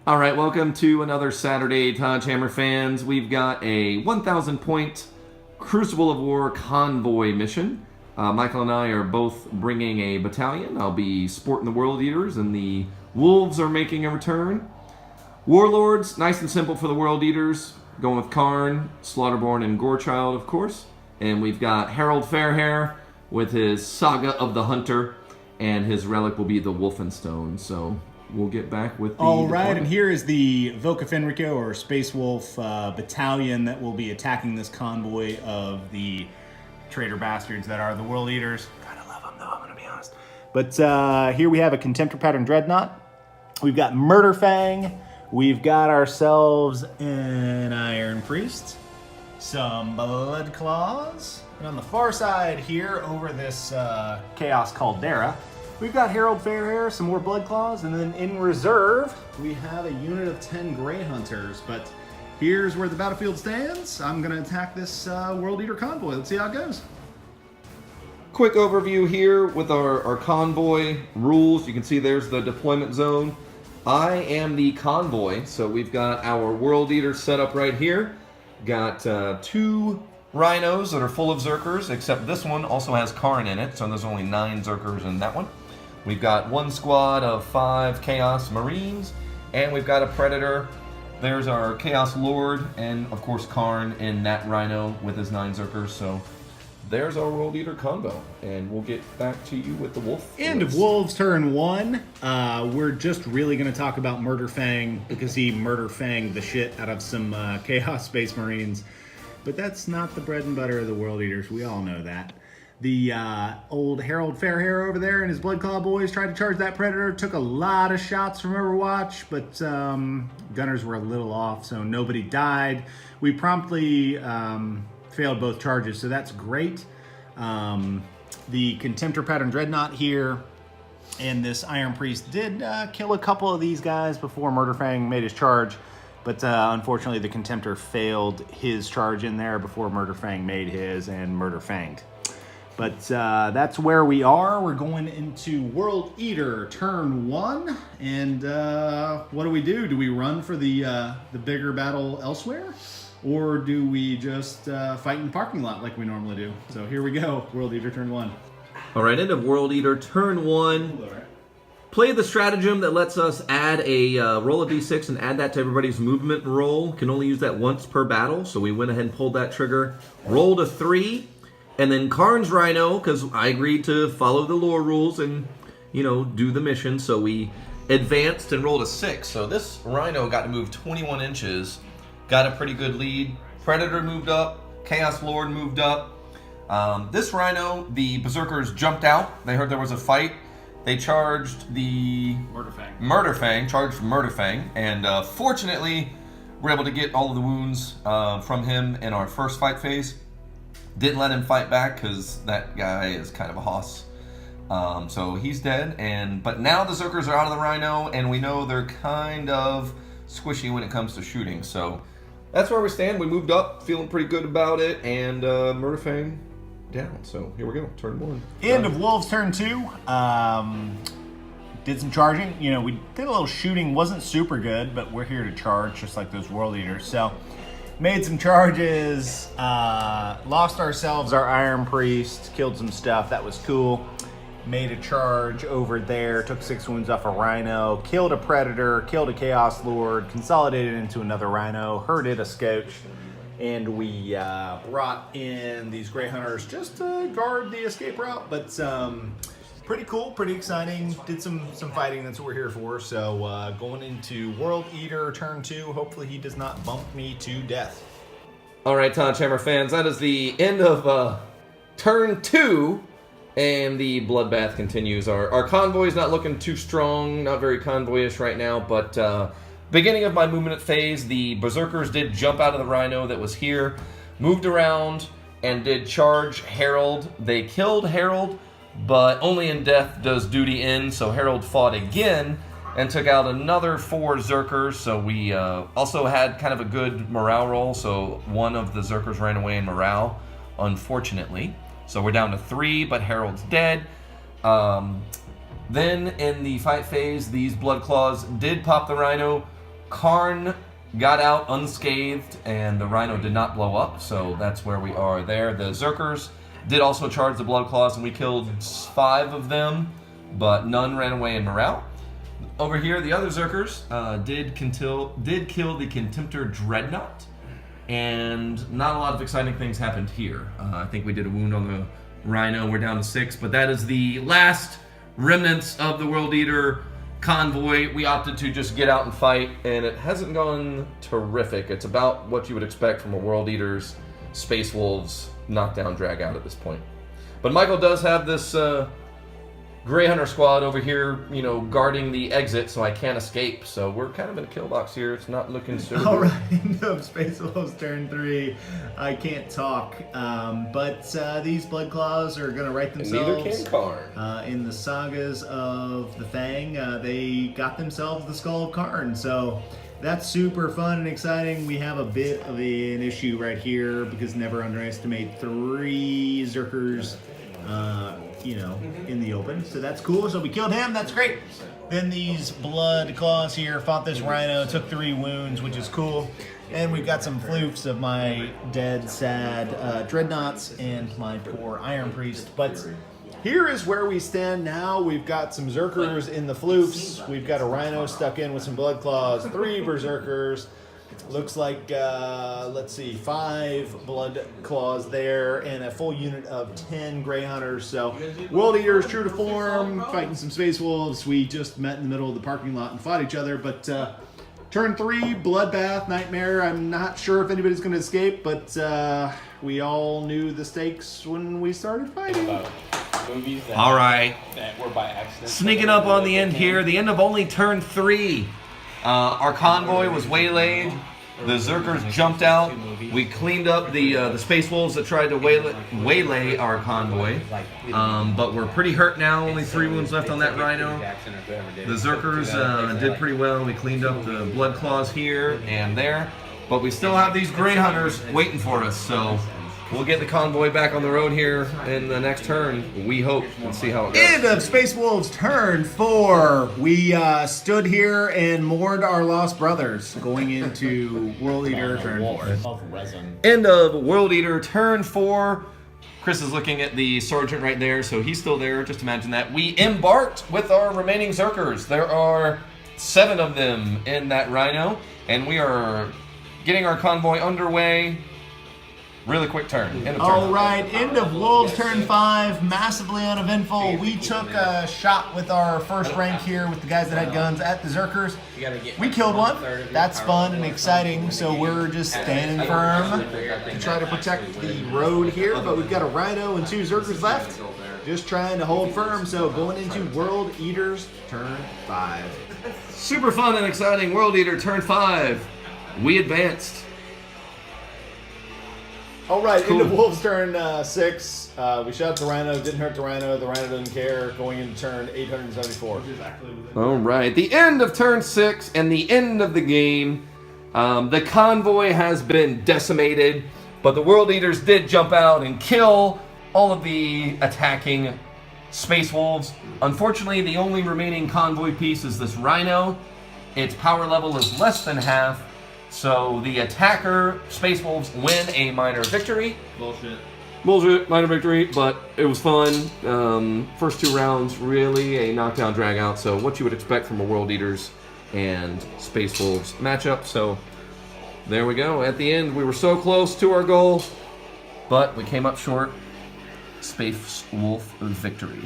All right, welcome to another Saturday, Hammer fans. We've got a 1,000 point Crucible of War Convoy mission. Michael and I are both bringing a battalion. I'll be sporting the World Eaters, and the Wolves are making a return. Warlords, nice and simple for the World Eaters. Going with Karn, Slaughterborn, and Gorechild, of course. And we've got Harold Fairhair with his Saga of the Hunter, and his relic will be the Wolfenstone. So we'll get back with the All right, deployment. and here is the Voca Fenrico, or Space Wolf battalion that will be attacking this convoy of the traitor bastards that are the World Eaters. Gotta love them, though, I'm gonna be honest. But here we have a Contemptor Pattern Dreadnought. We've got Murder Fang. We've got ourselves an Iron Priest. Some Blood Claws. And on the far side here, over this Chaos Caldera, we've got Harold Fairhair, some more Blood Claws, and then in reserve, we have a unit of 10 Grey Hunters. But here's where the battlefield stands. I'm gonna attack this World Eater convoy. Let's see how it goes. Quick overview here with our convoy rules. You can see there's the deployment zone. I am the convoy, so we've got our World Eater set up right here. Got 2 rhinos that are full of Zerkers, except this one also has Karn in it, so there's only 9 Zerkers in that one. We've got 1 squad of 5 Chaos Marines, and we've got a Predator. There's our Chaos Lord, and of course Karn in that rhino with his 9 Zerkers, so there's our World Eater combo, and we'll get back to you with the Wolf. End of Wolves turn 1. We're just really going to talk about Murder Fang because he Murder Fanged the shit out of some Chaos Space Marines. But that's not the bread and butter of the World Eaters. We all know that. The old Harold Fairhair over there and his Blood Claw boys tried to charge that Predator. Took a lot of shots from Overwatch, but gunners were a little off, so nobody died. We promptly failed both charges, so that's great. The Contemptor Pattern Dreadnought here and this Iron Priest did kill a couple of these guys before Murder Fang made his charge, but unfortunately the Contemptor failed his charge in there before Murder Fang made his and Murder Fanged. But that's where we are. We're going into World Eater turn 1, and what do? Do we run for the bigger battle elsewhere? Or do we just fight in the parking lot like we normally do? So here we go, World Eater turn 1. All right, end of World Eater turn 1. Play the stratagem that lets us add a roll of d6 and add that to everybody's movement roll. Can only use that once per battle, so we went ahead and pulled that trigger. Rolled a 3, and then Karn's Rhino, because I agreed to follow the lore rules and, do the mission, so we advanced and rolled a 6. So this Rhino got to move 21 inches. Got a pretty good lead. Predator moved up. Chaos Lord moved up. This Rhino, the Berserkers jumped out. They heard there was a fight. They charged the Murder Fang, and fortunately, we're able to get all of the wounds from him in our first fight phase. Didn't let him fight back because that guy is kind of a hoss. So he's dead. But now the Berserkers are out of the Rhino, and we know they're kind of squishy when it comes to shooting. So that's where we stand. We moved up, feeling pretty good about it, and Murder Fang down. So here we go, turn 1. End of Wolves turn 2. Did some charging. We did a little shooting. Wasn't super good, but we're here to charge, just like those World Eaters. So made some charges. Lost ourselves our Iron Priest. Killed some stuff. That was cool. Made a charge over there, took 6 wounds off a Rhino, killed a Predator, killed a Chaos Lord, consolidated into another Rhino, herded a Scotch, and we brought in these Grey Hunters just to guard the escape route. But pretty cool, pretty exciting. Did some fighting, that's what we're here for. So going into World Eater turn 2, hopefully he does not bump me to death. All right, Hammer fans, that is the end of turn 2. And the bloodbath continues. Our convoy's not looking too strong, not very convoyish right now, but beginning of my movement phase, the Berserkers did jump out of the Rhino that was here, moved around, and did charge Harold. They killed Harold, but only in death does duty end, so Harold fought again and took out another 4 Zerkers, so we also had kind of a good morale roll, so one of the Zerkers ran away in morale, unfortunately. So we're down to 3, but Harold's dead. Then in the fight phase, these Blood Claws did pop the Rhino, Karn got out unscathed, and the Rhino did not blow up, so that's where we are there. The Zerkers did also charge the Blood Claws, and we killed 5 of them, but none ran away in morale. Over here, the other Zerkers did kill the Contemptor Dreadnought, and not a lot of exciting things happened here. I think we did a wound on the Rhino. We're down to 6, but that is the last remnants of the World Eater convoy. We opted to just get out and fight, and it hasn't gone terrific. It's about what you would expect from a World Eater's Space Wolves knockdown drag out at this point. But Michael does have this Grey Hunter squad over here, you know, guarding the exit, so I can't escape. So we're kind of in a kill box here. It's not looking so good. All right, end of Space Wolves turn 3. I can't talk, but these Blood Claws are going to right themselves. Neither can Karn. In the sagas of the Fang, they got themselves the Skull of Karn, so that's super fun and exciting. We have a bit of an issue right here because never underestimate 3 Zerkers, you know, in the open. So that's cool. So we killed him. That's great. Then these Blood Claws here fought this Rhino, took 3 wounds, which is cool. And we've got some floofs of my dead, sad Dreadnoughts and my poor Iron Priest. But here is where we stand now. We've got some Zerkers in the floofs. We've got a Rhino stuck in with some Blood Claws, 3 Berserkers. Looks like, let's see, 5 Blood Claws there, and a full unit of 10 Grey Hunters. So, World Eaters, true to form, fighting some Space Wolves. We just met in the middle of the parking lot and fought each other, but turn 3, Bloodbath, Nightmare. I'm not sure if anybody's going to escape, but we all knew the stakes when we started fighting. Movies that, All right. that were by accident. Sneaking up on the end here, the end of only turn 3. Our convoy was waylaid. The Zerkers jumped out. We cleaned up the Space Wolves that tried to waylay our convoy. But we're pretty hurt now. Only 3 wounds left on that Rhino. The Zerkers did pretty well. We cleaned up the Blood Claws here and there. But we still have these Grey Hunters waiting for us. So we'll get the convoy back on the road here in the next turn. We hope. Let's see how it goes. End of Space Wolves turn 4. We stood here and mourned our lost brothers going into World Eater turn 4. End of World Eater turn 4. Chris is looking at the sergeant right there, so he's still there. Just imagine that. We embarked with our remaining Zerkers. There are 7 of them in that Rhino, and we are getting our convoy underway. Really quick turn. End of turn. All right, end of Wolves turn 5, massively uneventful. We took a shot with our first rank here with the guys that had guns at the Zerkers. We killed one. That's fun and exciting, so we're just standing firm to try to protect the road here, but we've got a Rhino and 2 Zerkers left, just trying to hold firm. So going into World Eaters turn 5. Super fun and exciting. World Eater turn 5. We advanced. All right, Cool. into Wolves turn 6. We shot the Rhino, didn't hurt the Rhino. The Rhino didn't care. Going into turn 874. All right, the end of turn 6 and the end of the game. The convoy has been decimated, but the World Eaters did jump out and kill all of the attacking Space Wolves. Unfortunately, the only remaining convoy piece is this Rhino. Its power level is less than half. So the attacker Space Wolves win a minor victory. Bullshit, minor victory, but it was fun. First 2 rounds, really a knockdown drag out. So what you would expect from a World Eaters and Space Wolves matchup. So there we go. At the end, we were so close to our goal, but we came up short. Space Wolf victory.